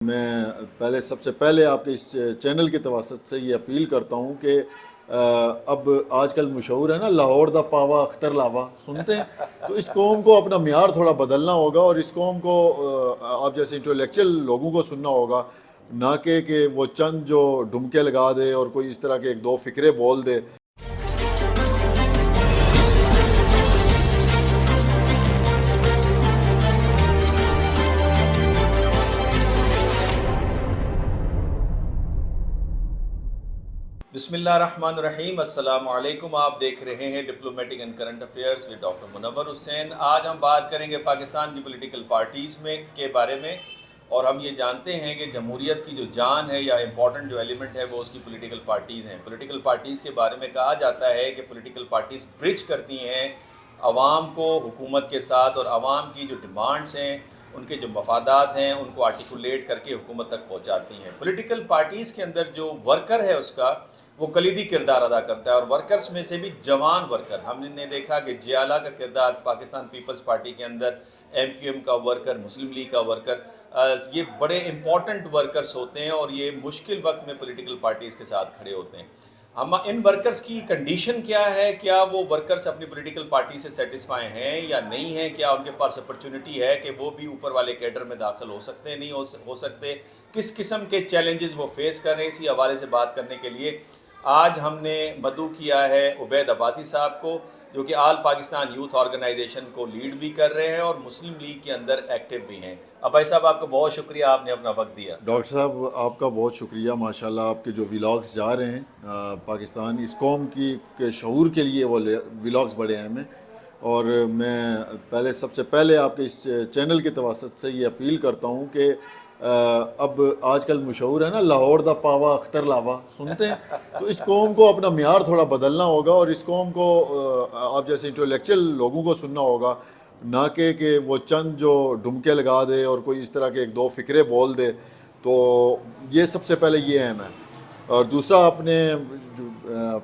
میں سب سے پہلے آپ کے اس چینل کے توسط سے یہ اپیل کرتا ہوں کہ اب آج کل مشہور ہے نا لاہور دا پاوا اختر لاوا سنتے ہیں، تو اس قوم کو اپنا معیار تھوڑا بدلنا ہوگا اور اس قوم کو آپ جیسے انٹلیکچوئل لوگوں کو سننا ہوگا، نہ کہ وہ چند جو ڈھمکے لگا دے اور کوئی اس طرح کے ایک دو فکرے بول دے۔ بسم اللہ الرحمن الرحیم، السلام علیکم۔ آپ دیکھ رہے ہیں diplomatic and current affairs with doctor Munawar Hussain. آج ہم بات کریں گے پاکستان کی پولیٹیکل پارٹیز کے بارے میں، اور ہم یہ جانتے ہیں کہ جمہوریت کی جو جان ہے یا امپورٹنٹ جو ایلیمنٹ ہے وہ اس کی پولیٹیکل پارٹیز ہیں۔ پولیٹیکل پارٹیز کے بارے میں کہا جاتا ہے کہ پولیٹیکل پارٹیز برج کرتی ہیں عوام کو حکومت کے ساتھ، اور عوام کی جو ڈیمانڈز ہیں، ان کے جو مفادات ہیں، ان کو آرٹیکولیٹ کر کے حکومت تک پہنچاتی ہیں۔ پولیٹیکل پارٹیز کے اندر جو ورکر ہے اس کا وہ کلیدی کردار ادا کرتا ہے، اور ورکرز میں سے بھی جوان ورکر۔ ہم نے دیکھا کہ جیالہ کا کردار پاکستان پیپلز پارٹی کے اندر، ایم کیو ایم کا ورکر، مسلم لیگ کا ورکر، یہ بڑے امپورٹنٹ ورکرز ہوتے ہیں اور یہ مشکل وقت میں پولیٹیکل پارٹیز کے ساتھ کھڑے ہوتے ہیں۔ ہم ان ورکرز کی کنڈیشن کیا ہے؟ کیا وہ ورکرز اپنی پولیٹیکل پارٹی سے سیٹسفائی ہیں یا نہیں ہیں؟ کیا ان کے پاس اپرچونٹی ہے کہ وہ بھی اوپر والے کیڈر میں داخل ہو سکتے ہیں، نہیں ہو سکتے؟ کس قسم کے چیلنجز وہ فیس کر رہے ہیں؟ اسی حوالے سے بات کرنے کے لیے آج ہم نے مدعو کیا ہے عبید عباسی صاحب کو، جو کہ آل پاکستان یوتھ آرگنائزیشن کو لیڈ بھی کر رہے ہیں اور مسلم لیگ کے اندر ایکٹیو بھی ہیں۔ عباسی صاحب، آپ کا بہت شکریہ، آپ نے اپنا وقت دیا۔ ڈاکٹر صاحب آپ کا بہت شکریہ، ماشاءاللہ آپ کے جو ولاگز جا رہے ہیں پاکستان اس قوم کے شعور کے لیے، وہ ولاگز بڑے اہم ہیں، اور میں سب سے پہلے آپ کے اس چینل کے توسط سے یہ اپیل کرتا ہوں کہ اب آج کل مشہور ہے نا لاہور دا پاوا اختر لاوا سنتے ہیں، تو اس قوم کو اپنا معیار تھوڑا بدلنا ہوگا اور اس قوم کو آپ جیسے انٹلیکچوئل لوگوں کو سننا ہوگا، نہ کہ وہ چند جو ڈھمکے لگا دے اور کوئی اس طرح کے ایک دو فکرے بول دے۔ تو یہ سب سے پہلے یہ اہم ہے۔ اور دوسرا، آپ نے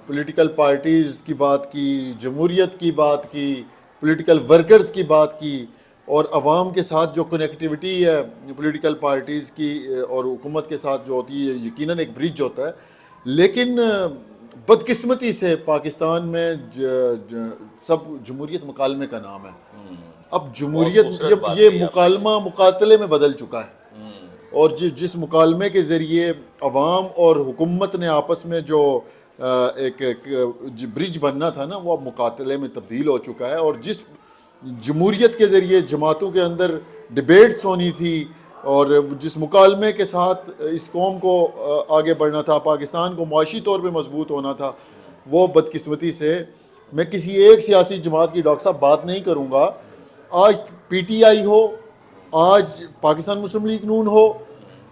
پولیٹیکل پارٹیز کی بات کی، جمہوریت کی بات کی، پولیٹیکل ورکرز کی بات کی، اور عوام کے ساتھ جو کنیکٹیوٹی ہے پولیٹیکل پارٹیز کی اور حکومت کے ساتھ جو ہوتی ہے، یقیناً ایک برج ہوتا ہے، لیکن بدقسمتی سے پاکستان میں سب جمہوریت مکالمے کا نام ہے۔ اب جمہوریت یہ مکالمہ مقاتلے میں بدل چکا ہے، اور جس مکالمے کے ذریعے عوام اور حکومت نے آپس میں جو ایک برج بننا تھا نا، وہ اب مقاتلے میں تبدیل ہو چکا ہے۔ اور جس جمہوریت کے ذریعے جماعتوں کے اندر ڈیبیٹس ہونی تھی اور جس مکالمے کے ساتھ اس قوم کو آگے بڑھنا تھا، پاکستان کو معاشی طور پہ مضبوط ہونا تھا، وہ بدقسمتی سے میں کسی ایک سیاسی جماعت کی ڈاکٹر صاحب بات نہیں کروں گا۔ آج پی ٹی آئی ہو، آج پاکستان مسلم لیگ نون ہو،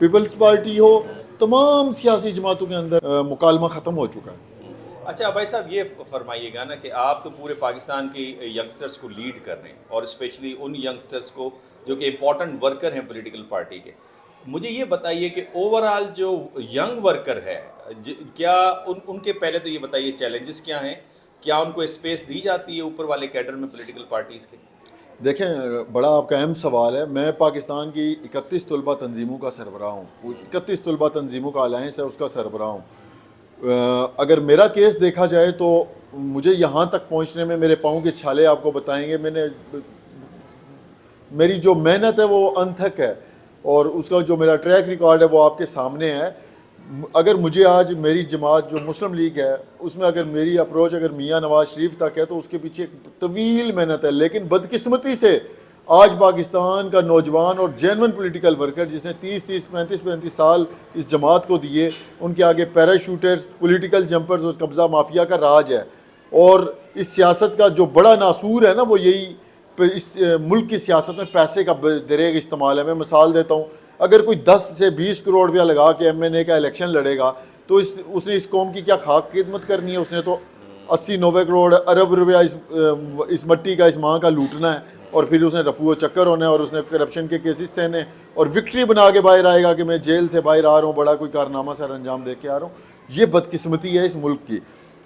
پیپلز پارٹی ہو، تمام سیاسی جماعتوں کے اندر مکالمہ ختم ہو چکا ہے۔ اچھا عباسی صاحب، یہ فرمائیے گا نا کہ آپ تو پورے پاکستان کی ینگسٹرز کو لیڈ کر رہے ہیں، اور اسپیشلی ان ینگسٹرز کو جو کہ امپورٹنٹ ورکر ہیں پولیٹیکل پارٹی کے۔ مجھے یہ بتائیے کہ اوورآل جو ینگ ورکر ہے، کیا ان کے پہلے تو یہ بتائیے چیلنجز کیا ہیں؟ کیا ان کو اسپیس دی جاتی ہے اوپر والے کیڈر میں پولیٹیکل پارٹیز کے؟ دیکھیں، بڑا آپ کا اہم سوال ہے۔ میں پاکستان کی 31 طلبہ تنظیموں کا سربراہ ہوں، 31 طلبہ تنظیموں کا الائنس ہے، اس کا سربراہ ہوں۔ اگر میرا کیس دیکھا جائے تو مجھے یہاں تک پہنچنے میں میرے پاؤں کے چھالے آپ کو بتائیں گے، میری جو محنت ہے وہ انتھک ہے، اور اس کا جو میرا ٹریک ریکارڈ ہے وہ آپ کے سامنے ہے۔ اگر مجھے آج میری جماعت جو مسلم لیگ ہے، اس میں اگر میری اپروچ اگر میاں نواز شریف تک ہے تو اس کے پیچھے ایک طویل محنت ہے، لیکن بدقسمتی سے آج پاکستان کا نوجوان اور جینون پولیٹیکل ورکر جس نے 30 35 سال اس جماعت کو دیے، ان کے آگے پیراشوٹرز، پولیٹیکل جمپرز اور قبضہ مافیا کا راج ہے۔ اور اس سیاست کا جو بڑا ناسور ہے نا، وہ یہی اس ملک کی سیاست میں پیسے کا دریغ استعمال ہے۔ میں مثال دیتا ہوں، اگر کوئی 10 سے 20 کروڑ روپیہ لگا کے ایم این اے کا الیکشن لڑے گا تو اس نے اس قوم کی کیا خاک خدمت کرنی ہے؟ اس نے تو 80-90 کروڑ ارب روپیہ اس مٹی کا، اس ماں کا لوٹنا ہے، اور پھر اس نے رفو و چکر ہونا ہے، اور اس نے کرپشن کے کیسز سہنے، اور وکٹری بنا کے باہر آئے گا کہ میں جیل سے باہر آ رہا ہوں، بڑا کوئی کارنامہ سر انجام دے کے آ رہا ہوں۔ یہ بدقسمتی ہے اس ملک کی۔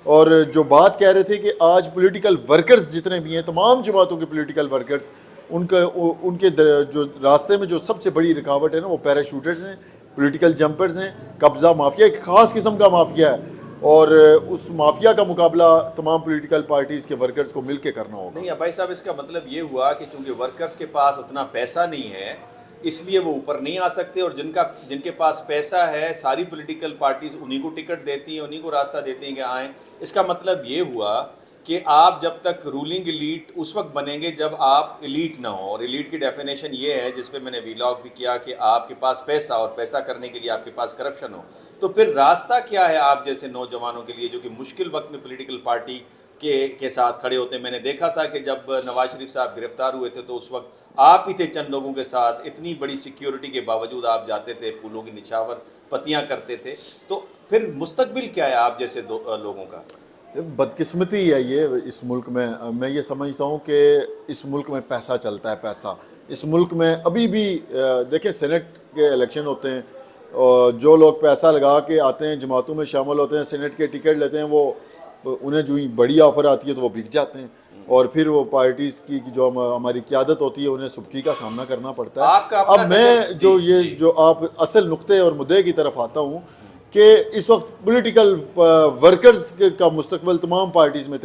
اور جو بات کہہ رہے تھے کہ آج پولیٹیکل ورکرز جتنے بھی ہیں، تمام جماعتوں کے پولیٹیکل ورکرز ان کے جو راستے میں جو سب سے بڑی رکاوٹ ہے نا وہ پیراشوٹرز ہیں, پولیٹیکل جمپرز ہیں, قبضہ مافیا ایک خاص قسم کا مافیا ہے, اور اس مافیا کا مقابلہ تمام پولیٹیکل پارٹیز کے ورکرز کو مل کے کرنا ہوگا. نہیں بھائی صاحب, اس کا مطلب یہ ہوا کہ چونکہ ورکرز کے پاس اتنا پیسہ نہیں ہے اس لیے وہ اوپر نہیں آ سکتے, اور جن کے پاس پیسہ ہے ساری پولیٹیکل پارٹیز انہی کو ٹکٹ دیتی ہیں, انہی کو راستہ دیتی ہیں کہ آئیں. اس کا مطلب یہ ہوا کہ آپ جب تک رولنگ ایلیٹ اس وقت بنیں گے جب آپ ایلیٹ نہ ہوں, اور ایلیٹ کی ڈیفینیشن یہ ہے جس پہ میں نے ویلاگ بھی کیا کہ آپ کے پاس پیسہ, اور پیسہ کرنے کے لیے آپ کے پاس کرپشن ہو. تو پھر راستہ کیا ہے آپ جیسے نوجوانوں کے لیے جو کہ مشکل وقت میں پولیٹیکل پارٹی کے ساتھ کھڑے ہوتے ہیں؟ میں نے دیکھا تھا کہ جب نواز شریف صاحب گرفتار ہوئے تھے تو اس وقت آپ ہی تھے چند لوگوں کے ساتھ, اتنی بڑی سیکیورٹی کے باوجود آپ جاتے تھے, پھولوں کی نچھاور پتیاں کرتے تھے. تو پھر مستقبل کیا ہے آپ جیسے لوگوں کا؟ بدقسمتی ہے یہ اس ملک میں یہ سمجھتا ہوں کہ اس ملک میں پیسہ چلتا ہے, پیسہ اس ملک میں ابھی بھی دیکھیں سینٹ کے الیکشن ہوتے ہیں, اور جو لوگ پیسہ لگا کے آتے ہیں جماعتوں میں شامل ہوتے ہیں, سینٹ کے ٹکٹ لیتے ہیں, وہ انہیں جو ہی بڑی آفر آتی ہے تو وہ بک جاتے ہیں, اور پھر وہ پارٹیز کی جو ہماری قیادت ہوتی ہے انہیں سبکی کا سامنا کرنا پڑتا ہے. اب میں جو آپ اصل نقطے اور مدعے کی طرف آتا ہوں کہ اس وقت پولیٹیکل ورکرز کا مستقبل تمام پارٹیز میں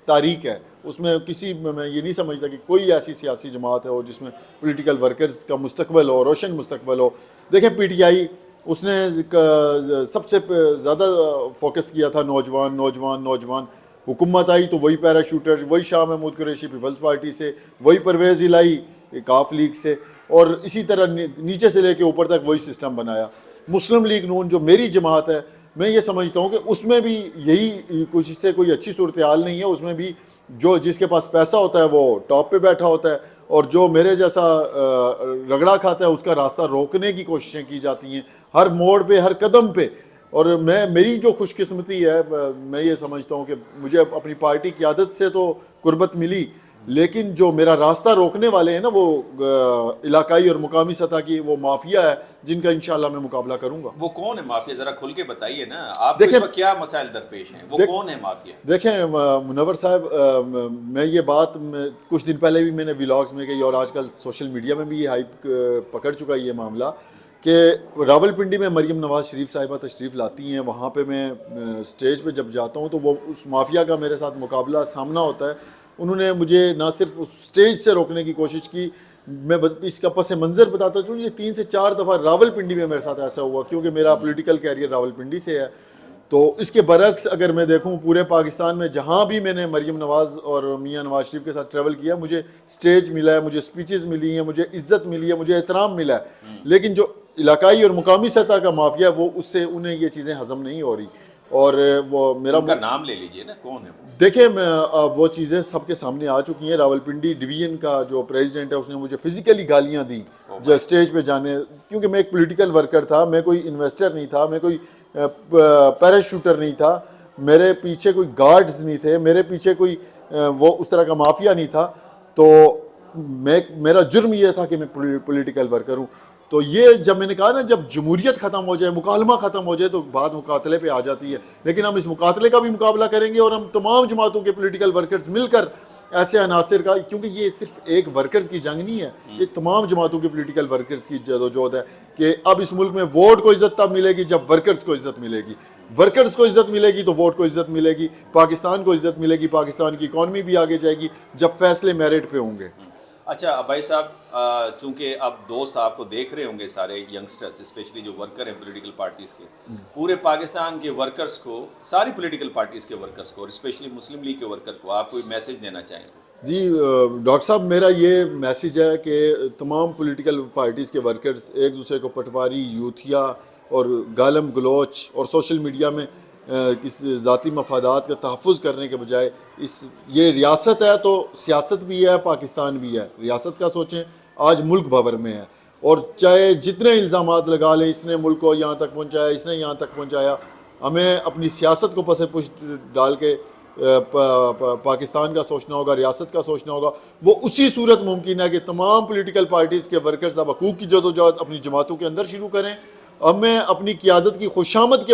تاریک ہے. اس میں میں یہ نہیں سمجھتا کہ کوئی ایسی سیاسی جماعت ہے جس میں پولیٹیکل ورکرز کا مستقبل ہو, روشن مستقبل ہو. دیکھیں پی ٹی آئی اس نے سب سے زیادہ فوکس کیا تھا نوجوان. حکومت آئی تو وہی پیراشوٹر, وہی شاہ محمود قریشی پیپلز پارٹی سے, وہی پرویز الہی کاف لیگ سے, اور اسی طرح نیچے سے لے کے اوپر تک وہی سسٹم بنایا. مسلم لیگ نون جو میری جماعت ہے, میں یہ سمجھتا ہوں کہ اس میں بھی یہی کچھ سے کوئی اچھی صورتحال نہیں ہے. اس میں بھی جس کے پاس پیسہ ہوتا ہے وہ ٹاپ پہ بیٹھا ہوتا ہے, اور جو میرے جیسا رگڑا کھاتا ہے اس کا راستہ روکنے کی کوششیں کی جاتی ہیں ہر موڑ پہ, ہر قدم پہ. اور میری جو خوش قسمتی ہے, میں یہ سمجھتا ہوں کہ مجھے اپنی پارٹی قیادت سے تو قربت ملی, لیکن جو میرا راستہ روکنے والے ہیں نا وہ علاقائی اور مقامی سطح کی وہ مافیا ہے جن کا انشاءاللہ میں مقابلہ کروں گا. وہ کون ہے مافیا؟ ذرا کھل کے بتائیے نا, آپ کو کیا مسائل درپیش ہیں, وہ کون ہے مافیا؟ دیکھیں منور صاحب, میں یہ بات کچھ دن پہلے بھی میں نے ویلاگز میں کہی, اور آج کل سوشل میڈیا میں بھی یہ ہائپ پکڑ چکا یہ معاملہ, کہ راول پنڈی میں مریم نواز شریف صاحبہ تشریف لاتی ہیں. وہاں پہ میں اسٹیج پہ جب جاتا ہوں تو وہ اس مافیا کا میرے ساتھ مقابلہ سامنا ہوتا ہے. انہوں نے مجھے نہ صرف اس اسٹیج سے روکنے کی کوشش کی, میں اس کا پس منظر بتاتا چوں, یہ 3 سے 4 دفعہ راول پنڈی میں میرے ساتھ ایسا ہوا, کیونکہ میرا پولیٹیکل کیریئر راول پنڈی سے ہے. تو اس کے برعکس اگر میں دیکھوں پورے پاکستان میں جہاں بھی میں نے مریم نواز اور میاں نواز شریف کے ساتھ ٹریول کیا, مجھے اسٹیج ملا ہے, مجھے اسپیچز ملی ہیں, مجھے عزت ملی ہے, مجھے احترام ملا ہے. لیکن جو علاقائی اور مقامی سطح کا مافیا وہ اس سے انہیں یہ چیزیں ہضم نہیں ہو رہی. اور وہ میرا ان کا نام لے لیجئے نا, کون ہے وہ؟ دیکھیں وہ چیزیں سب کے سامنے آ چکی ہیں. راول پنڈی ڈویژن کا جو پریزیڈنٹ ہے اس نے مجھے فزیکلی گالیاں دی جو اسٹیج پہ جانے, کیونکہ میں ایک پولیٹیکل ورکر تھا, میں کوئی انویسٹر نہیں تھا, میں کوئی پیراشوٹر نہیں تھا, میرے پیچھے کوئی گارڈز نہیں تھے, میرے پیچھے کوئی وہ اس طرح کا مافیا نہیں تھا. تو میرا جرم یہ تھا کہ میں پولیٹیکل ورکر ہوں. تو یہ جب میں نے کہا نا, جب جمہوریت ختم ہو جائے, مکالمہ ختم ہو جائے, تو بات مقاتلے پہ آ جاتی ہے. لیکن ہم اس مقاتلے کا بھی مقابلہ کریں گے, اور ہم تمام جماعتوں کے پولیٹیکل ورکرز مل کر ایسے عناصر کا, کیونکہ یہ صرف ایک ورکرز کی جنگ نہیں ہے, یہ تمام جماعتوں کے پولیٹیکل ورکرز کی جدوجہد ہے کہ اب اس ملک میں ووٹ کو عزت تب ملے گی جب ورکرز کو عزت ملے گی. ورکرز کو عزت ملے گی تو ووٹ کو عزت ملے گی, پاکستان کو عزت ملے گی, پاکستان کی اکانومی بھی آگے جائے گی جب فیصلے میرٹ پہ ہوں گے. اچھا بھائی صاحب, چونکہ اب دوست آپ کو دیکھ رہے ہوں گے سارے ینگسٹرز, اسپیشلی جو ورکر ہیں پولیٹیکل پارٹیز کے, پورے پاکستان کے ورکرز کو, ساری پولیٹیکل پارٹیز کے ورکرز کو, اور اسپیشلی مسلم لیگ کے ورکر کو آپ کوئی میسیج دینا چاہیں تو؟ جی ڈاکٹر صاحب, میرا یہ میسیج ہے کہ تمام پولیٹیکل پارٹیز کے ورکرز ایک دوسرے کو پٹواری, یوتھیا اور گالم گلوچ اور سوشل میڈیا میں کس ذاتی مفادات کا تحفظ کرنے کے بجائے, یہ ریاست ہے تو سیاست بھی ہے, پاکستان بھی ہے. ریاست کا سوچیں, آج ملک بھور میں ہے, اور چاہے جتنے الزامات لگا لیں, اس نے ملک کو یہاں تک پہنچایا, اس نے یہاں تک پہنچایا, ہمیں اپنی سیاست کو پس پشت ڈال کے پاکستان کا سوچنا ہوگا, ریاست کا سوچنا ہوگا. وہ اسی صورت ممکن ہے کہ تمام پولیٹیکل پارٹیز کے ورکرز اب حقوق کی جدوجہد اپنی جماعتوں کے اندر شروع کریں. اب میں اپنی قیادت کی خوشامد کے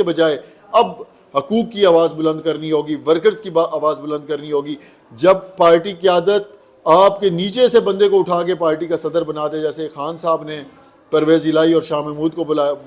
بجائے اب حقوق کی آواز بلند کرنی ہوگی, ورکرز کی آواز بلند کرنی ہوگی. جب پارٹی قیادت آپ کے نیچے سے بندے کو اٹھا کے پارٹی کا صدر بنا دے, جیسے خان صاحب نے پرویز الہی اور شاہ محمود کو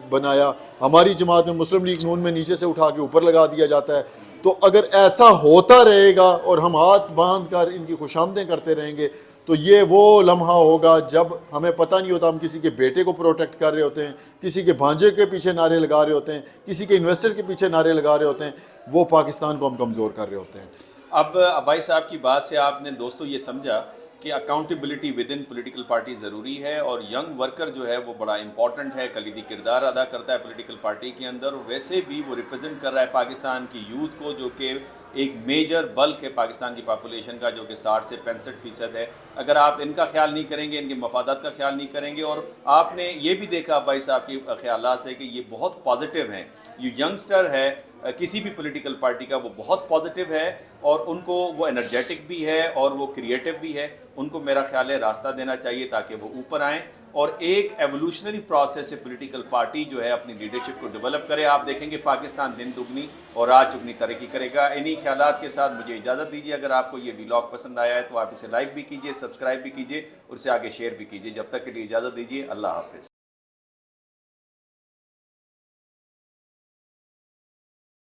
بنایا, ہماری جماعت میں مسلم لیگ نون میں نیچے سے اٹھا کے اوپر لگا دیا جاتا ہے. تو اگر ایسا ہوتا رہے گا اور ہم ہاتھ باندھ کر ان کی خوشامدیں کرتے رہیں گے تو یہ وہ لمحہ ہوگا جب ہمیں پتہ نہیں ہوتا, ہم کسی کے بیٹے کو پروٹیکٹ کر رہے ہوتے ہیں, کسی کے بھانجے کے پیچھے نعرے لگا رہے ہوتے ہیں, کسی کے انویسٹر کے پیچھے نعرے لگا رہے ہوتے ہیں, وہ پاکستان کو ہم کمزور کر رہے ہوتے ہیں. اب بھائی صاحب کی بات سے آپ نے دوستو یہ سمجھا کہ accountability with in political party ضروری ہے, اور ینگ ورکر جو ہے وہ بڑا امپورٹنٹ ہے, کلیدی کردار ادا کرتا ہے پولیٹیکل پارٹی کے اندر, اور ویسے بھی وہ ریپرزینٹ کر رہا ہے پاکستان کی یوتھ کو, جو کہ ایک میجر بلک ہے پاکستان کی پاپولیشن کا, جو کہ 60 سے 65% ہے. اگر آپ ان کا خیال نہیں کریں گے, ان کے مفادات کا خیال نہیں کریں گے, اور آپ نے یہ بھی دیکھا بھائی صاحب کے خیالات سے کہ یہ بہت پازیٹیو ہیں, یہ ینگسٹر ہے کسی بھی پولیٹیکل پارٹی کا, وہ بہت پازیٹیو ہے, اور ان کو وہ انرجیٹک بھی ہے اور وہ کریٹو بھی ہے. ان کو میرا خیال ہے راستہ دینا چاہیے تاکہ وہ اوپر آئیں, اور ایک ایولیوشنری پروسیس سے پولیٹیکل پارٹی جو ہے اپنی لیڈرشپ کو ڈیولپ کرے. آپ دیکھیں گے پاکستان دن دگنی اور رات چگنی ترقی کرے گا. انہی خیالات کے ساتھ مجھے اجازت دیجیے. اگر آپ کو یہ ویلاگ پسند آیا ہے تو آپ اسے لائک بھی کیجیے, سبسکرائب بھی کیجیے, اور اسے آگے شیئر بھی کیجیے. جب تک کے لیے اجازت دیجیے, اللہ حافظ.